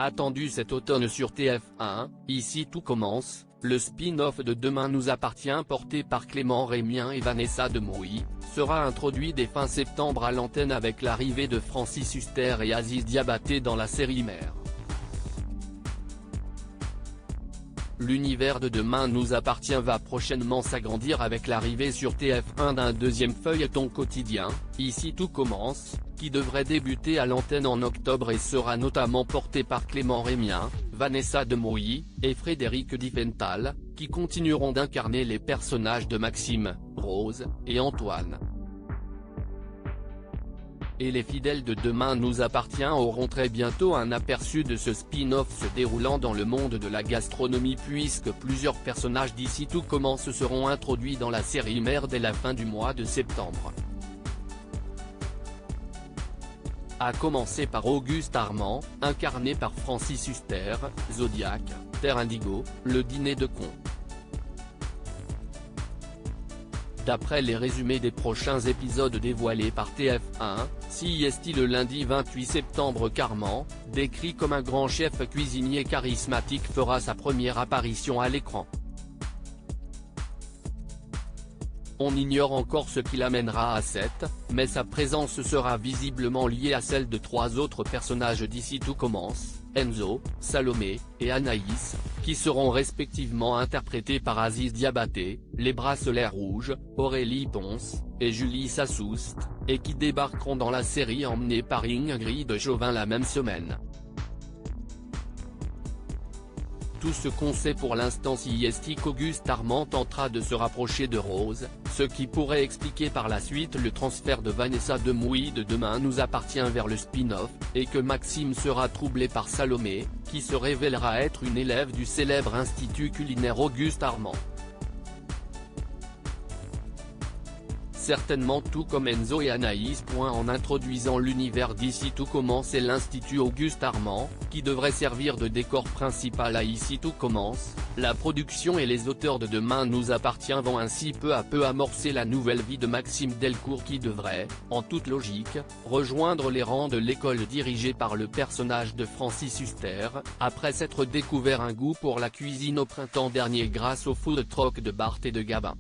Attendu cet automne sur TF1, Ici tout commence, le spin-off de Demain nous appartient porté par Clément Rémien et Vanessa Demouy, sera introduit dès fin septembre à l'antenne avec l'arrivée de Francis Huster et Aziz Diabaté dans la série mère. L'univers de Demain nous appartient va prochainement s'agrandir avec l'arrivée sur TF1 d'un deuxième feuilleton quotidien, Ici tout commence, qui devrait débuter à l'antenne en octobre et sera notamment porté par Clément Rémien, Vanessa Demouy, et Frédéric Diffenthal, qui continueront d'incarner les personnages de Maxime, Rose, et Antoine. Et les fidèles de Demain nous appartient auront très bientôt un aperçu de ce spin-off se déroulant dans le monde de la gastronomie puisque plusieurs personnages d'Ici tout commence seront introduits dans la série mère dès la fin du mois de septembre. À commencer par Auguste Armand, incarné par Francis Huster, Zodiac, Terre Indigo, Le Dîner de Cons. D'après les résumés des prochains épisodes dévoilés par TF1, CIST le lundi 28 septembre qu'Armand, décrit comme un grand chef cuisinier charismatique fera sa première apparition à l'écran. On ignore encore ce qui l'amènera à cette, mais sa présence sera visiblement liée à celle de trois autres personnages d'Ici tout commence, Enzo, Salomé, et Anaïs, qui seront respectivement interprétés par Aziz Diabaté, Les Bracelets Rouges, Aurélie Ponce, et Julie Sassoust, et qui débarqueront dans la série emmenée par Ingrid Chauvin la même semaine. Tout ce qu'on sait pour l'instant CIST qu'Auguste Armand tentera de se rapprocher de Rose, ce qui pourrait expliquer par la suite le transfert de Vanessa Demouy de Demain nous appartient vers le spin-off, et que Maxime sera troublé par Salomé, qui se révélera être une élève du célèbre institut culinaire Auguste Armand. Certainement tout comme Enzo et Anaïs. En introduisant l'univers d'Ici tout commence et l'Institut Auguste Armand, qui devrait servir de décor principal à Ici tout commence, la production et les auteurs de Demain nous appartient vont ainsi peu à peu amorcer la nouvelle vie de Maxime Delcourt qui devrait, en toute logique, rejoindre les rangs de l'école dirigée par le personnage de Francis Huster, après s'être découvert un goût pour la cuisine au printemps dernier grâce au food truck de Barthes et de Gabin.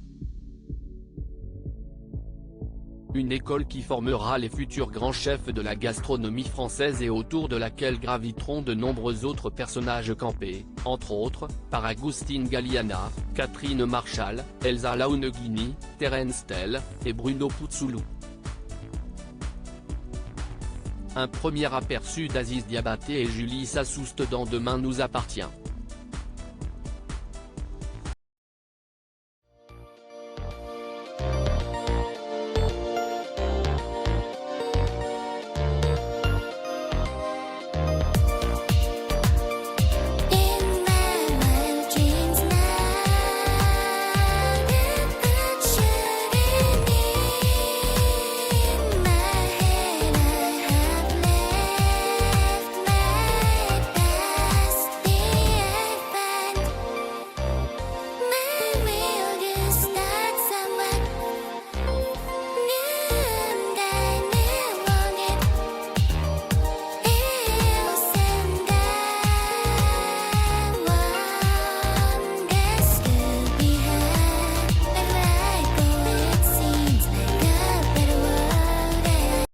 Une école qui formera les futurs grands chefs de la gastronomie française et autour de laquelle graviteront de nombreux autres personnages campés, entre autres, par Agustin Galliana, Catherine Marchal, Elsa Launeghini, Terence Tell, et Bruno Puzzolo. Un premier aperçu d'Aziz Diabaté et Julie Sassoust dans Demain nous appartient.